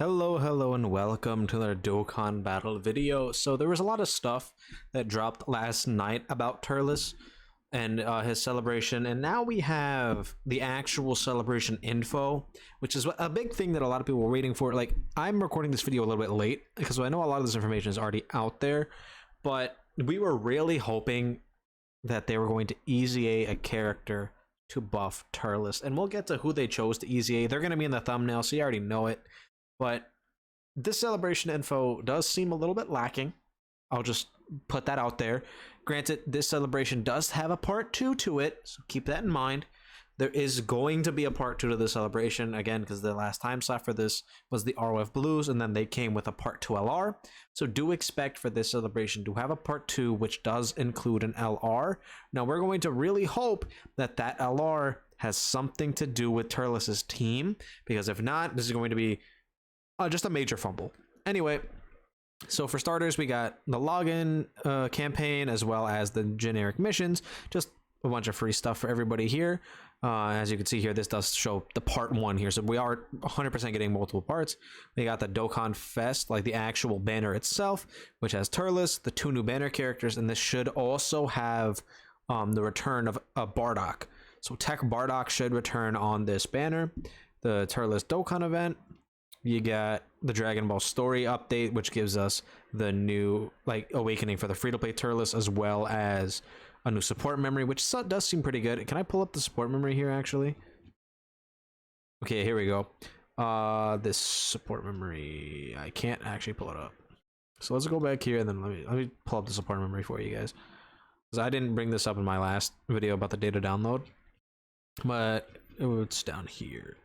Hello, and welcome to the Dokkan battle video. So there was a lot of stuff that dropped last night about Turles and his celebration, and now we have the actual celebration info, which is a big thing that a lot of people were waiting for. Like, I'm recording this video a little bit late because I know a lot of this information is already out there, but we were really hoping that they were going to EZA a character to buff Turles, and we'll get to who they chose to EZA. They're going to be in the thumbnail, so you already know it. But this celebration info does seem a little bit lacking. I'll just put that out there. Granted, this celebration does have a part 2 to it, so keep that in mind. There is going to be a part 2 to the celebration, again, because the last time slot for this was the ROF Blues, and then they came with a part 2 LR. So do expect for this celebration to have a part 2, which does include an LR. Now, we're going to really hope that that LR has something to do with Turles' team, because if not, this is going to be just a major fumble. Anyway, so for starters, we got the login campaign as well as the generic missions. Just a bunch of free stuff for everybody here. As you can see here, this does show the part 1 here. So we are 100% getting multiple parts. We got the Dokkan Fest, like the actual banner itself, which has Turles, the 2 new banner characters, and this should also have the return of Bardock. So Tech Bardock should return on this banner. The Turles Dokkan event. You got the Dragon Ball story update, which gives us the new awakening for the free-to-play Turles, as well as a new support memory, which does seem pretty good. Can I pull up the support memory here, actually? Okay, here we go. This support memory, I can't actually pull it up. So let's go back here, and then let me pull up the support memory for you guys, because I didn't bring this up in my last video about the data download, but it's down here.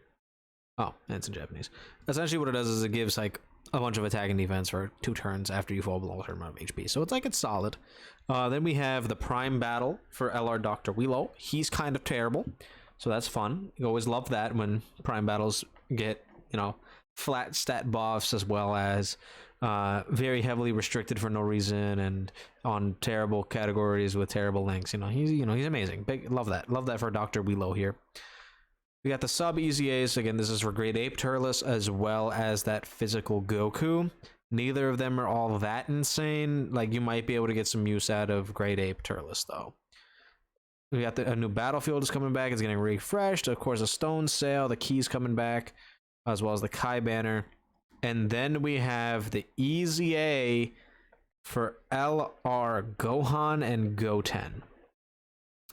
Oh, and it's in Japanese. Essentially what it does is it gives like a bunch of attack and defense for 2 turns after you fall below a certain amount of HP. So it's solid. Then we have the Prime Battle for LR Dr. Willow. He's kind of terrible, so that's fun. You always love that when Prime Battles get, you know, flat stat buffs as well as very heavily restricted for no reason and on terrible categories with terrible links. He's amazing. Love that for Dr. Willow here. We got the sub EZAs. Again, this is for Great Ape Turles as well as that physical Goku. Neither of them are all that insane. Like, you might be able to get some use out of Great Ape Turles, though. We got a new Battlefield is coming back. It's getting refreshed. Of course, a Stone Sail. The Key's coming back, as well as the Kai banner. And then we have the EZA for LR Gohan and Goten.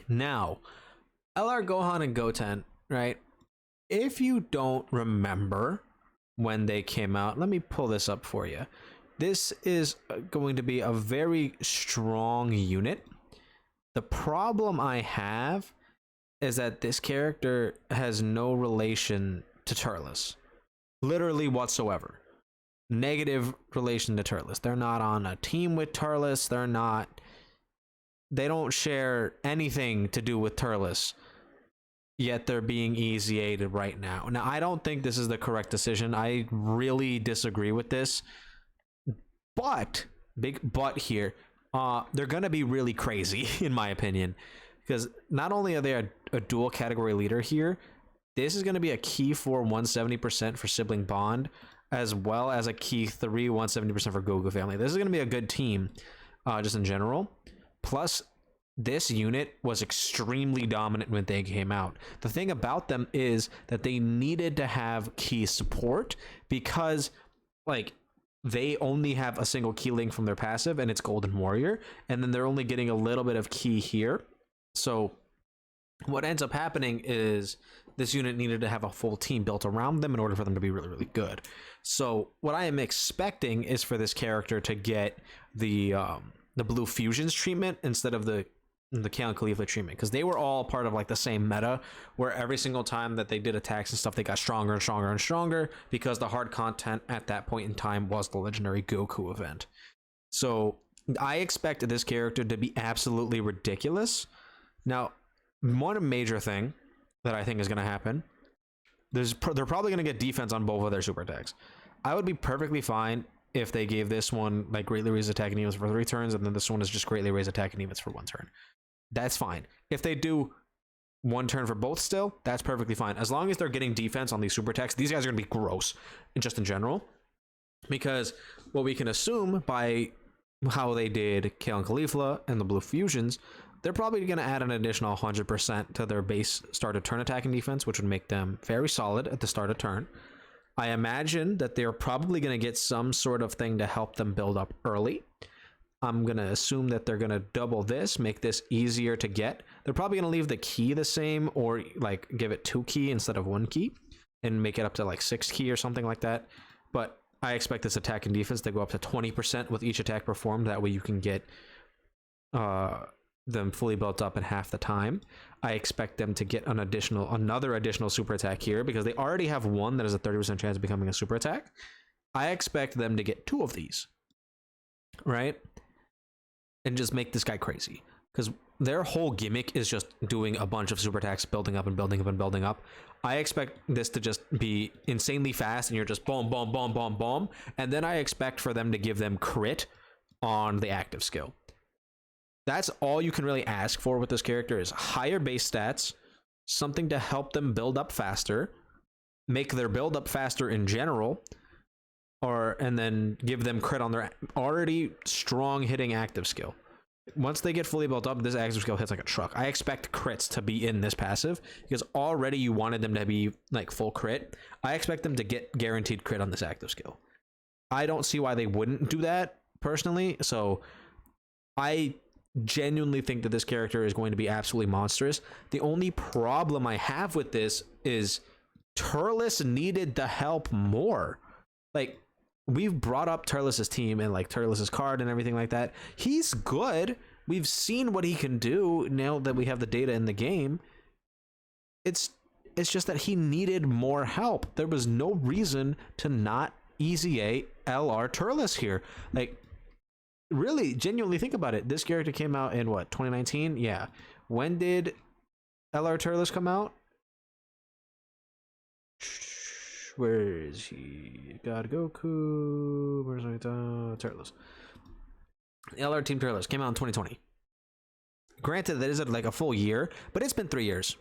Now, LR Gohan and Goten, right? If you don't remember when they came out, let me pull this up for you. This is going to be a very strong unit. The problem I have is that this character has no relation to Turles, literally whatsoever. Negative relation to Turles. They're not on a team with Turles. They don't share anything to do with Turles. Yet they're being EZA'd right now. Now, I don't think this is the correct decision. I really disagree with this. But, big but here, they're going to be really crazy, in my opinion. Because not only are they a dual category leader here, this is going to be a key 4 170% for Sibling Bond, as well as a key 3 170% for Goku Family. This is going to be a good team, just in general. Plus, this unit was extremely dominant when they came out. The thing about them is that they needed to have key support because, like, they only have a single key link from their passive, and it's Golden Warrior, and then they're only getting a little bit of key here. So what ends up happening is this unit needed to have a full team built around them in order for them to be really, really good. So what I am expecting is for this character to get the Blue Fusions treatment instead of the Kale Khalifa treatment, because they were all part of like the same meta where every single time that they did attacks and stuff, they got stronger and stronger and stronger because the hard content at that point in time was the legendary Goku event. So I expect this character to be absolutely ridiculous. Now, one major thing that I think is going to happen, they're probably going to get defense on both of their super attacks. I would be perfectly fine if they gave this one like greatly raised attack and defense for 3 turns, and then this one is just greatly raised attack and defense for 1 turn. That's fine. If they do one turn for both still, that's perfectly fine. As long as they're getting defense on these super attacks, these guys are going to be gross, just in general. Because what we can assume by how they did Kale and Caulifla and the Blue Fusions, they're probably going to add an additional 100% to their base start of turn attacking defense, which would make them very solid at the start of turn. I imagine that they're probably going to get some sort of thing to help them build up early. I'm going to assume that they're going to double this, make this easier to get. They're probably going to leave the key the same, or like give it 2 key instead of 1 key and make it up to like 6 key or something like that. But I expect this attack and defense to go up to 20% with each attack performed. That way you can get them fully built up in half the time. I expect them to get another additional super attack here, because they already have one that has a 30% chance of becoming a super attack. I expect them to get 2 of these, right? And just make this guy crazy, because their whole gimmick is just doing a bunch of super attacks, building up and building up and building up. I expect this to just be insanely fast, and you're just boom, boom, boom, boom, boom. And then I expect for them to give them crit on the active skill. That's all you can really ask for with this character, is higher base stats, something to help them build up faster, make their build up faster in general, and then give them crit on their already strong hitting active skill. Once they get fully built up, this active skill hits like a truck. I expect crits to be in this passive, because already you wanted them to be like full crit. I expect them to get guaranteed crit on this active skill. I don't see why they wouldn't do that personally. So I genuinely think that this character is going to be absolutely monstrous. The only problem I have with this is Turles needed the help more. Like, we've brought up Turles' team and like Turles' card and everything like that. He's good. We've seen what he can do now that we have the data in the game. It's just that he needed more help. There was no reason to not EZA LR Turles here. Like, really, genuinely think about it. This character came out in what, 2019? Yeah. When did LR Turles come out? Where is he? God Goku. Where's my Turles? LR Team Turles came out in 2020. Granted, that isn't like a full year, but it's been 3 years.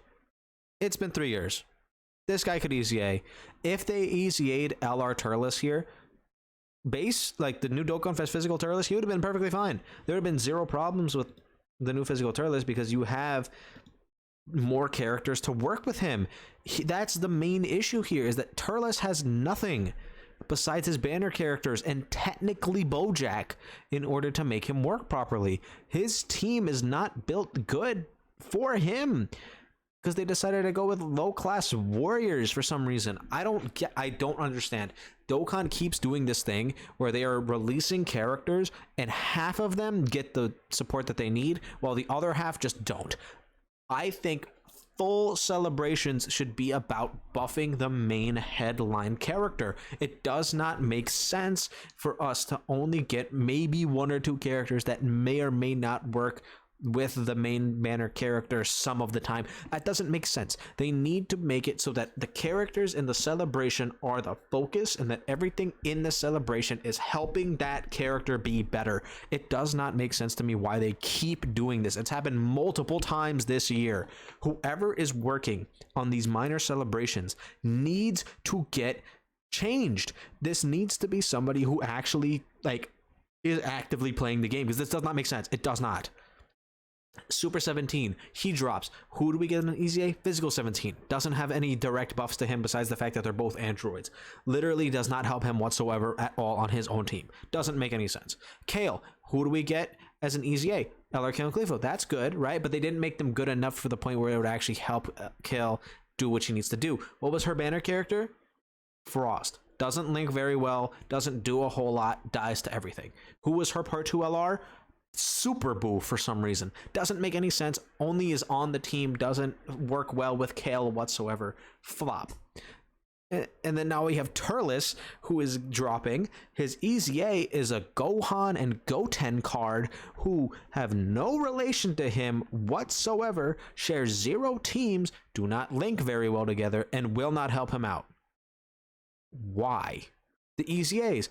It's been 3 years. This guy could EZA. If they EZA'd LR Turles here, base, like the new Dokkan Fest physical Turles, he would have been perfectly fine. There would have been 0 problems with the new physical Turles, because you have more characters to work with him. That's the main issue here, is that Turles has nothing besides his banner characters and technically Bojack in order to make him work properly. His team is not built good for him, because they decided to go with low-class warriors for some reason. I don't understand. Dokkan keeps doing this thing where they are releasing characters and half of them get the support that they need while the other half just don't. I think full celebrations should be about buffing the main headline character. It does not make sense for us to only get maybe 1 or 2 characters that may or may not work with the main banner character some of the time. That doesn't make sense. They need to make it so that the characters in the celebration are the focus, and that everything in the celebration is helping that character be better. It does not make sense to me why they keep doing this. It's happened multiple times this year. Whoever is working on these minor celebrations needs to get changed. This needs to be somebody who actually like is actively playing the game, because this does not make sense. It does not. Super 17, he drops. Who do we get in an EZA? Physical 17. Doesn't have any direct buffs to him besides the fact that they're both androids. Literally does not help him whatsoever at all on his own team. Doesn't make any sense. Kale, who do we get as an EZA? LR Kale and Caulifla. That's good, right? But they didn't make them good enough for the point where it would actually help Kale do what she needs to do. What was her banner character? Frost. Doesn't link very well. Doesn't do a whole lot. Dies to everything. Who was her part 2 LR? Super Boo for some reason. Doesn't make any sense. Only is on the team. Doesn't work well with Kale whatsoever. Flop. And then now we have Turles, who is dropping. His EZA is a Gohan and Goten card, who have no relation to him whatsoever, share 0 teams, do not link very well together, and will not help him out. Why? The EZAs.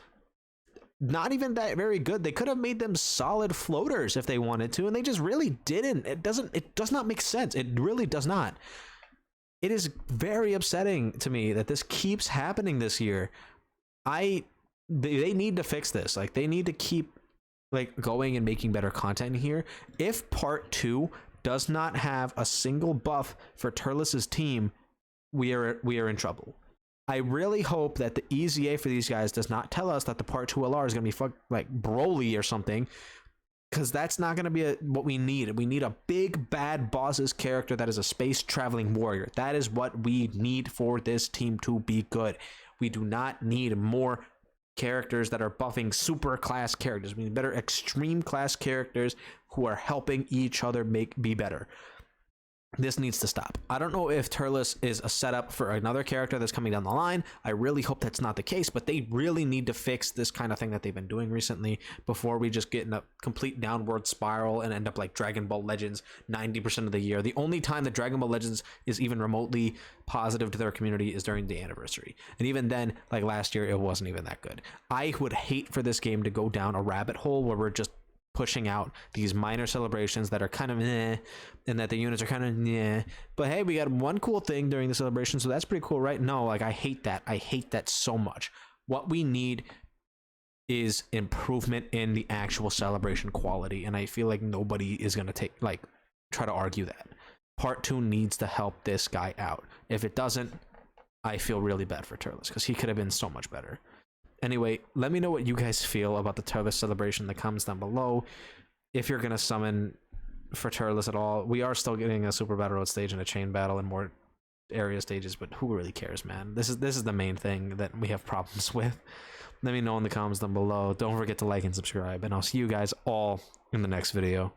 not even that very good. They could have made them solid floaters if they wanted to, and they just really didn't. It does not make sense. It really does not. It is very upsetting to me that this keeps happening this year. They need to fix this. Like, they need to keep like going and making better content here. If part 2 does not have a single buff for Turles's team, we are in trouble. I really hope that the EZA for these guys does not tell us that the part 2 LR is going to be like Broly or something, because that's not going to be what we need. We need a big bad boss's character that is a space traveling warrior. That is what we need for this team to be good. We do not need more characters that are buffing super class characters. We need better extreme class characters who are helping each other be better. This needs to stop. I don't know if Turles is a setup for another character that's coming down the line. I really hope that's not the case, but they really need to fix this kind of thing that they've been doing recently before we just get in a complete downward spiral and end up like Dragon Ball Legends 90% of the year. The only time that Dragon Ball Legends is even remotely positive to their community is during the anniversary. And even then, like last year, it wasn't even that good. I would hate for this game to go down a rabbit hole where we're just pushing out these minor celebrations that are kind of eh, and that the units are kind of yeah. But hey, we got one cool thing during the celebration, so that's pretty cool, right? No, like I hate that. I hate that so much. What we need is improvement in the actual celebration quality, and I feel like nobody is gonna try to argue that. Part 2 needs to help this guy out. If it doesn't, I feel really bad for Turles because he could have been so much better. Anyway, let me know what you guys feel about the Turles celebration in the comments down below. If you're going to summon for Turles at all, we are still getting a Super Battle Road stage and a Chain Battle and more area stages, but who really cares, man? This is the main thing that we have problems with. Let me know in the comments down below. Don't forget to like and subscribe, and I'll see you guys all in the next video.